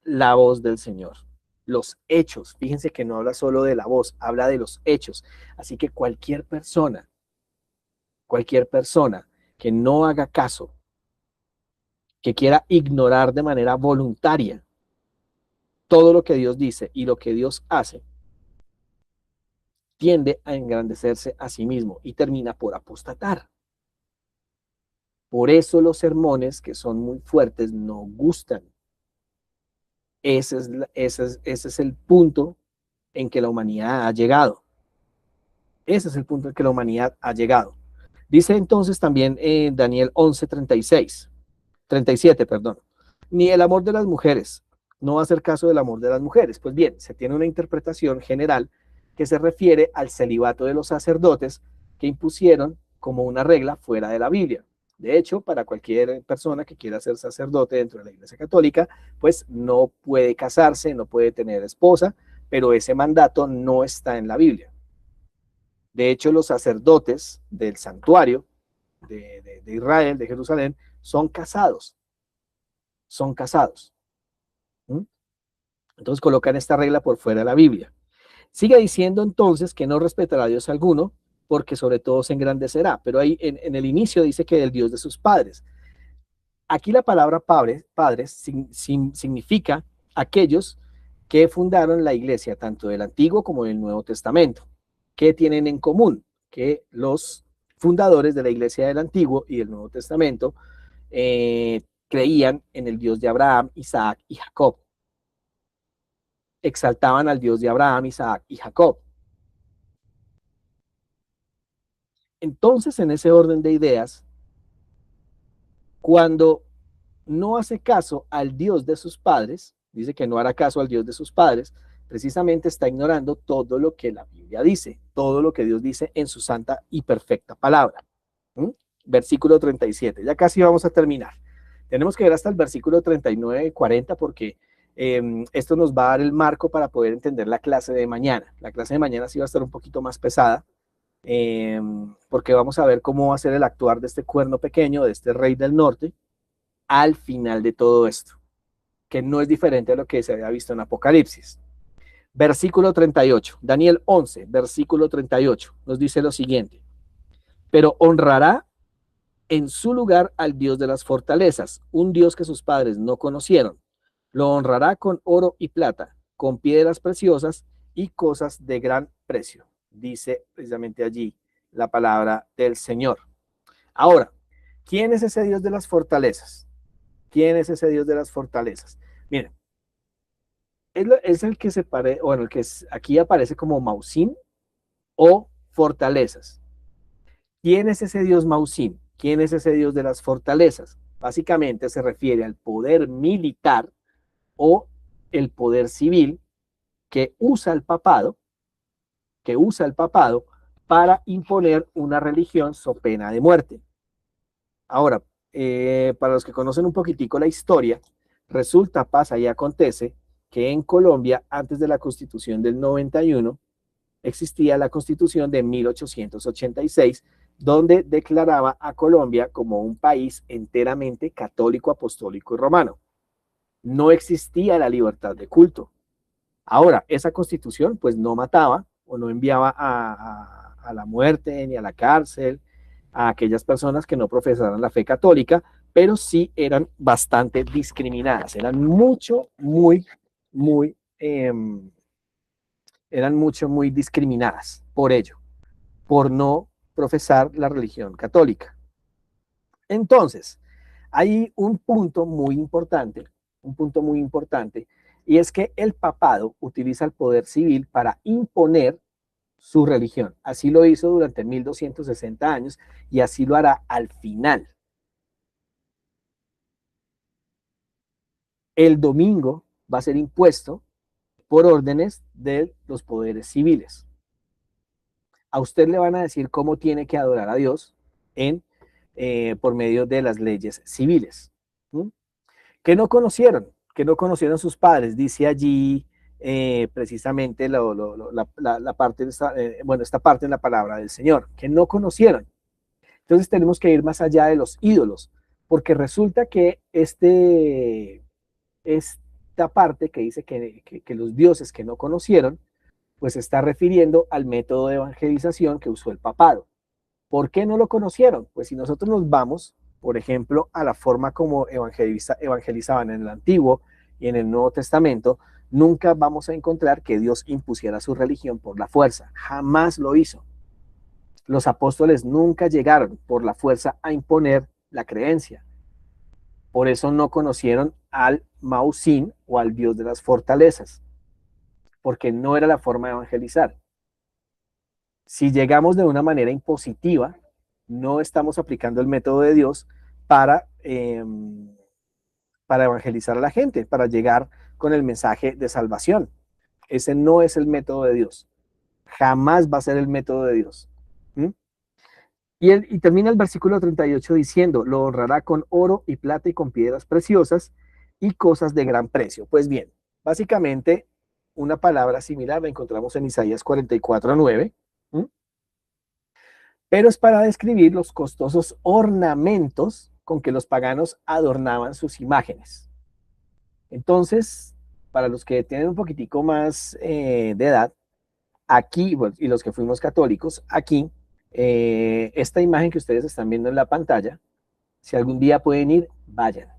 la voz del Señor. Los hechos, fíjense que no habla solo de la voz, habla de los hechos. Así que cualquier persona que no haga caso, que quiera ignorar de manera voluntaria todo lo que Dios dice y lo que Dios hace, tiende a engrandecerse a sí mismo y termina por apostatar. Por eso los sermones que son muy fuertes no gustan. Ese es el punto en que la humanidad ha llegado. Ese es el punto en que la humanidad ha llegado. Dice entonces también Daniel 11:36, 37, perdón. Ni el amor de las mujeres. No va a hacer caso del amor de las mujeres. Pues bien, se tiene una interpretación general que se refiere al celibato de los sacerdotes que impusieron como una regla fuera de la Biblia. De hecho, para cualquier persona que quiera ser sacerdote dentro de la Iglesia Católica, pues no puede casarse, no puede tener esposa, pero ese mandato no está en la Biblia. De hecho, los sacerdotes del santuario de Israel, de Jerusalén, son casados. Son casados. ¿Mm? Entonces colocan esta regla por fuera de la Biblia. Sigue diciendo entonces que no respetará a Dios alguno, porque sobre todo se engrandecerá. Pero ahí en el inicio dice que el Dios de sus padres. Aquí la palabra padres significa aquellos que fundaron la iglesia, tanto del Antiguo como del Nuevo Testamento. ¿Qué tienen en común? Que los fundadores de la iglesia del Antiguo y del Nuevo Testamento creían en el Dios de Abraham, Isaac y Jacob. Exaltaban al Dios de Abraham, Isaac y Jacob. Entonces, en ese orden de ideas, cuando no hace caso al Dios de sus padres, dice que no hará caso al Dios de sus padres, precisamente está ignorando todo lo que la Biblia dice, todo lo que Dios dice en su santa y perfecta palabra. ¿Mm? Versículo 37, ya casi vamos a terminar. Tenemos que ver hasta el versículo 39 y 40 porque esto nos va a dar el marco para poder entender la clase de mañana. La clase de mañana sí va a estar un poquito más pesada, porque vamos a ver cómo va a ser el actuar de este cuerno pequeño, de este rey del norte, al final de todo esto, que no es diferente a lo que se había visto en Apocalipsis. Versículo 38, Daniel 11, versículo 38, nos dice lo siguiente: pero honrará en su lugar al Dios de las fortalezas, un Dios que sus padres no conocieron. Lo honrará con oro y plata, con piedras preciosas y cosas de gran precio. Dice precisamente allí la palabra del Señor. Ahora, ¿quién es ese Dios de las fortalezas? ¿Quién es ese Dios de las fortalezas? Miren, es el que se parece, bueno, el que aquí aparece como Mausim o fortalezas. ¿Quién es ese Dios Mausim? ¿Quién es ese Dios de las fortalezas? Básicamente se refiere al poder militar o el poder civil que usa el papado, para imponer una religión so pena de muerte. Ahora, para los que conocen un poquitico la historia, resulta, pasa y acontece que en Colombia, antes de la Constitución del 91, existía la Constitución de 1886, donde declaraba a Colombia como un país enteramente católico, apostólico y romano. No existía la libertad de culto. Ahora, esa Constitución pues no mataba o no enviaba a la muerte ni a la cárcel a aquellas personas que no profesaran la fe católica, pero sí eran bastante discriminadas, eran muy discriminadas por ello, por no profesar la religión católica. Entonces, hay un punto muy importante, y es que el papado utiliza el poder civil para imponer su religión. Así lo hizo durante 1260 años y así lo hará al final. El domingo va a ser impuesto por órdenes de los poderes civiles. A usted le van a decir cómo tiene que adorar a Dios por medio de las leyes civiles. ¿Mm? Que no conocieron sus padres, dice allí precisamente la parte, esta parte en la palabra del Señor, que no conocieron. Entonces tenemos que ir más allá de los ídolos, porque resulta que esta parte que dice que los dioses que no conocieron, pues está refiriendo al método de evangelización que usó el papado. ¿Por qué no lo conocieron? Pues si nosotros nos vamos, por ejemplo, a la forma como evangelizaban en el Antiguo y en el Nuevo Testamento, nunca vamos a encontrar que Dios impusiera su religión por la fuerza. Jamás lo hizo. Los apóstoles nunca llegaron por la fuerza a imponer la creencia. Por eso no conocieron al Mausim o al Dios de las fortalezas, porque no era la forma de evangelizar. Si llegamos de una manera impositiva, no estamos aplicando el método de Dios para evangelizar a la gente, para llegar con el mensaje de salvación. Ese no es el método de Dios. Jamás va a ser el método de Dios. ¿Mm? Y termina el versículo 38 diciendo: lo honrará con oro y plata y con piedras preciosas y cosas de gran precio. Pues bien, básicamente una palabra similar la encontramos en Isaías 44:9. ¿Mm? pero es para describir los costosos ornamentos con que los paganos adornaban sus imágenes. Entonces, para los que tienen un poquitico más de edad, aquí, bueno, y los que fuimos católicos, aquí, esta imagen que ustedes están viendo en la pantalla, si algún día pueden ir, vayan,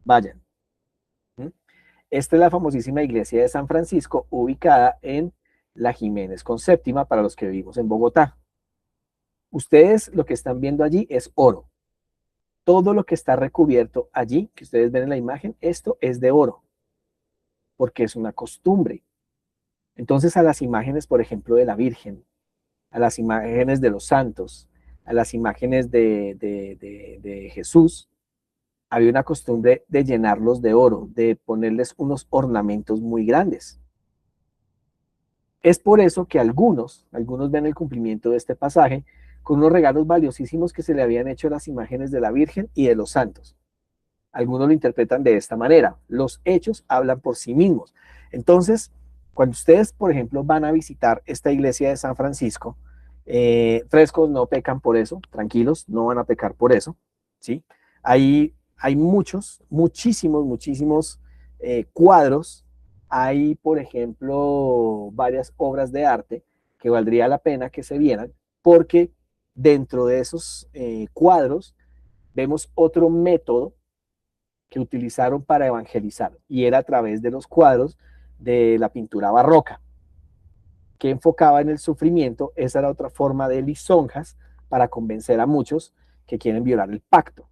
vayan. ¿Mm? Esta es la famosísima iglesia de San Francisco, ubicada en la Jiménez con Séptima, para los que vivimos en Bogotá. Ustedes lo que están viendo allí es oro. Todo lo que está recubierto allí, que ustedes ven en la imagen, esto es de oro, porque es una costumbre. Entonces, a las imágenes, por ejemplo, de la Virgen, a las imágenes de los santos, a las imágenes de Jesús, había una costumbre de llenarlos de oro, de ponerles unos ornamentos muy grandes. Es por eso que algunos ven el cumplimiento de este pasaje con unos regalos valiosísimos que se le habían hecho a las imágenes de la Virgen y de los santos. Algunos lo interpretan de esta manera. Los hechos hablan por sí mismos. Entonces, cuando ustedes, por ejemplo, van a visitar esta iglesia de San Francisco, frescos no pecan por eso, tranquilos, no van a pecar por eso, ¿sí? Hay muchísimos cuadros. Hay, por ejemplo, varias obras de arte que valdría la pena que se vieran, porque dentro de esos cuadros vemos otro método que utilizaron para evangelizar, y era a través de los cuadros de la pintura barroca, que enfocaba en el sufrimiento. Esa era otra forma de lisonjas para convencer a muchos que quieren violar el pacto.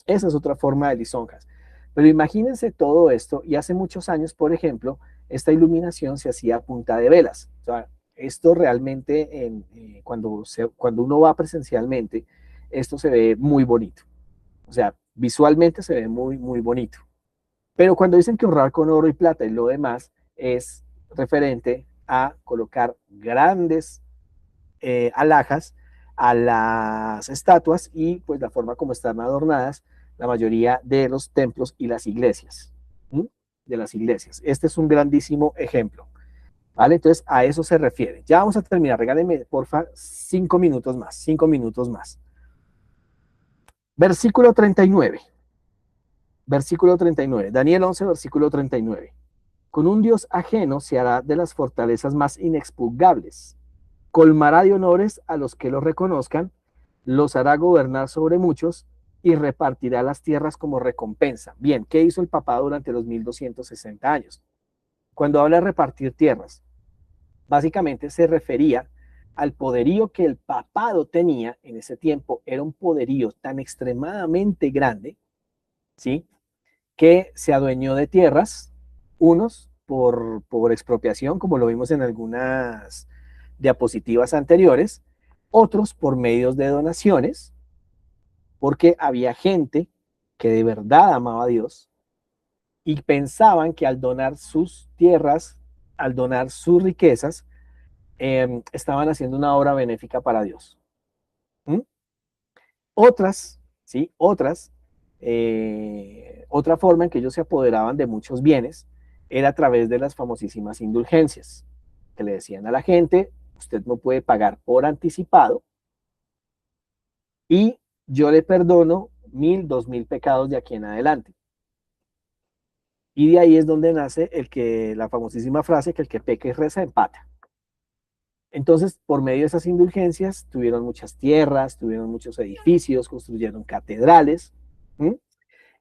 Esa es otra forma de lisonjas. Pero imagínense todo esto, y hace muchos años, por ejemplo, esta iluminación se hacía a punta de velas. O sea, esto realmente, cuando uno va presencialmente, esto se ve muy bonito. O sea, visualmente se ve muy bonito. Pero cuando dicen que honrar con oro y plata y lo demás, es referente a colocar grandes alhajas a las estatuas y pues la forma como están adornadas la mayoría de los templos y las iglesias. ¿Sí? De las iglesias. Este es un grandísimo ejemplo. ¿Vale? Entonces a eso se refiere. Ya vamos a terminar. Regálenme, porfa, 5 minutos más. 5 minutos más. Versículo 39. Versículo 39. Daniel 11, versículo 39. Con un Dios ajeno se hará de las fortalezas más inexpugnables. Colmará de honores a los que lo reconozcan, los hará gobernar sobre muchos y repartirá las tierras como recompensa. Bien, ¿qué hizo el papado durante los 1260 años? Cuando habla de repartir tierras, básicamente se refería al poderío que el papado tenía en ese tiempo. Era un poderío tan extremadamente grande, ¿sí?, que se adueñó de tierras, unos por expropiación, como lo vimos en algunas diapositivas anteriores, otros por medios de donaciones, porque había gente que de verdad amaba a Dios y pensaban que al donar sus tierras, al donar sus riquezas, estaban haciendo una obra benéfica para Dios. ¿Mm? Otras, ¿sí? Otra forma en que ellos se apoderaban de muchos bienes era a través de las famosísimas indulgencias, que le decían a la gente: usted no puede pagar por anticipado y yo le perdono 1000, 2000 pecados de aquí en adelante. Y de ahí es donde nace la famosísima frase que el que peca y reza empata. Entonces, por medio de esas indulgencias, tuvieron muchas tierras, tuvieron muchos edificios, construyeron catedrales, ¿sí?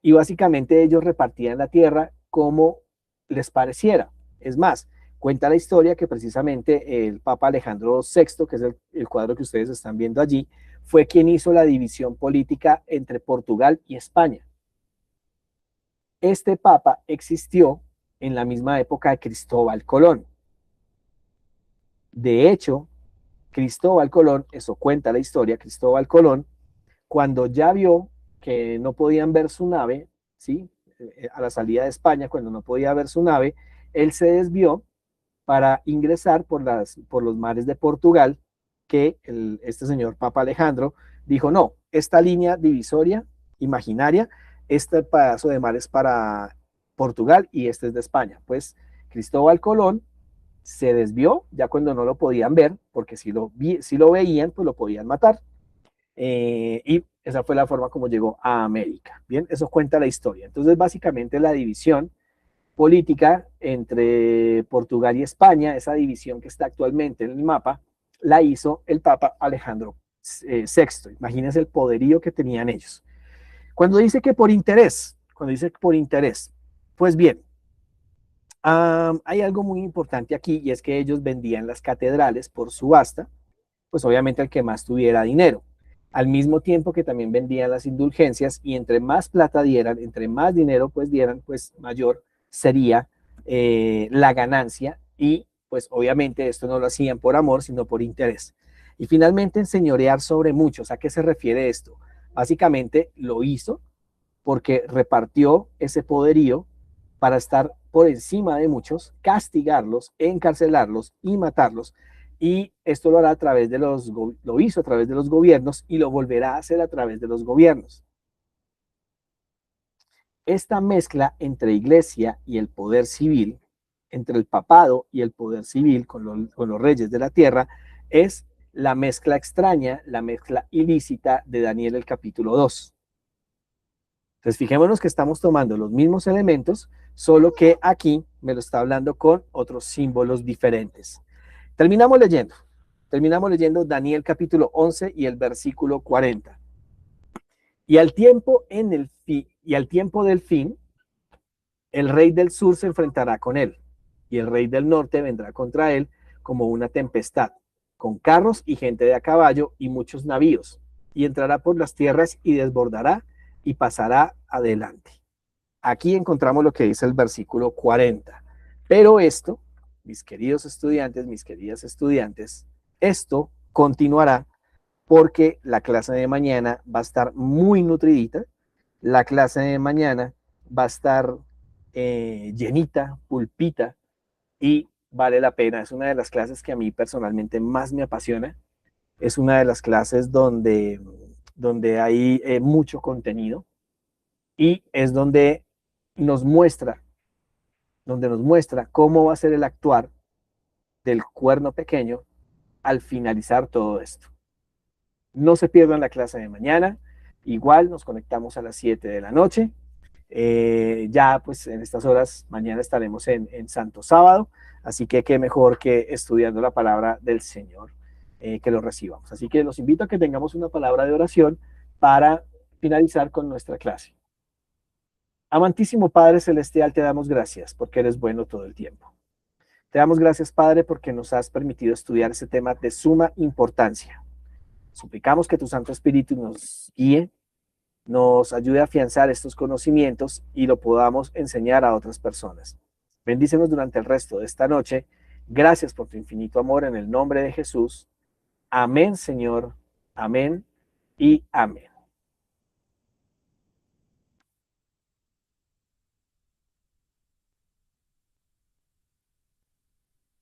Y básicamente ellos repartían la tierra como les pareciera. Es más, cuenta la historia que precisamente el Papa Alejandro VI, que es el cuadro que ustedes están viendo allí, fue quien hizo la división política entre Portugal y España. Este Papa existió en la misma época de Cristóbal Colón. De hecho, Cristóbal Colón, eso cuenta la historia, Cristóbal Colón, cuando ya vio que no podían ver su nave, ¿sí?, a la salida de España, cuando no podía ver su nave, él se desvió para ingresar por los mares de Portugal, que este señor Papa Alejandro dijo: no, esta línea divisoria imaginaria, este pedazo de mar es para Portugal y este es de España. Pues Cristóbal Colón se desvió ya cuando no lo podían ver, porque si lo veían, pues lo podían matar. Y esa fue la forma como llegó a América. Bien, eso cuenta la historia. Entonces, básicamente la división política entre Portugal y España, esa división que está actualmente en el mapa, la hizo el Papa Alejandro VI. Imagínense el poderío que tenían ellos. Cuando dice que por interés, pues bien, hay algo muy importante aquí y es que ellos vendían las catedrales por subasta, pues obviamente el que más tuviera dinero. Al mismo tiempo que también vendían las indulgencias y entre más plata dieran, entre más dinero pues dieran, pues mayor sería la ganancia y pues obviamente esto no lo hacían por amor, sino por interés. Y finalmente enseñorear sobre muchos. ¿A qué se refiere esto? Básicamente lo hizo porque repartió ese poderío para estar por encima de muchos, castigarlos, encarcelarlos y matarlos. Y esto lo hará a través de lo hizo a través de los gobiernos y lo volverá a hacer a través de los gobiernos. Esta mezcla entre iglesia y el poder civil, entre el papado y el poder civil con los reyes de la tierra, es la mezcla extraña, la mezcla ilícita de Daniel el capítulo 2. Entonces, fijémonos que estamos tomando los mismos elementos, solo que aquí me lo está hablando con otros símbolos diferentes. Terminamos leyendo. Terminamos leyendo Daniel capítulo 11 y el versículo 40. Y al tiempo, y al tiempo del fin, el rey del sur se enfrentará con él, y el rey del norte vendrá contra él como una tempestad, con carros y gente de a caballo y muchos navíos, y entrará por las tierras y desbordará y pasará adelante. Aquí encontramos lo que dice el versículo 40. Pero esto, mis queridos estudiantes, mis queridas estudiantes, esto continuará porque la clase de mañana va a estar muy nutridita, la clase de mañana va a estar llenita, pulpita y vale la pena. Es una de las clases que a mí personalmente más me apasiona. Es una de las clases donde hay mucho contenido y es nos muestra, donde nos muestra cómo va a ser el actuar del cuerno pequeño al finalizar todo esto. No se pierdan la clase de mañana. Igual nos conectamos a las 7 de la noche. Ya pues en estas horas, mañana estaremos en Santo Sábado. Así que qué mejor que estudiando la palabra del Señor que lo recibamos. Así que los invito a que tengamos una palabra de oración para finalizar con nuestra clase. Amantísimo Padre Celestial, te damos gracias porque eres bueno todo el tiempo. Te damos gracias, Padre, porque nos has permitido estudiar ese tema de suma importancia. Suplicamos que tu Santo Espíritu nos guíe, nos ayude a afianzar estos conocimientos y lo podamos enseñar a otras personas. Bendícenos durante el resto de esta noche. Gracias por tu infinito amor en el nombre de Jesús. Amén, Señor. Amén y amén.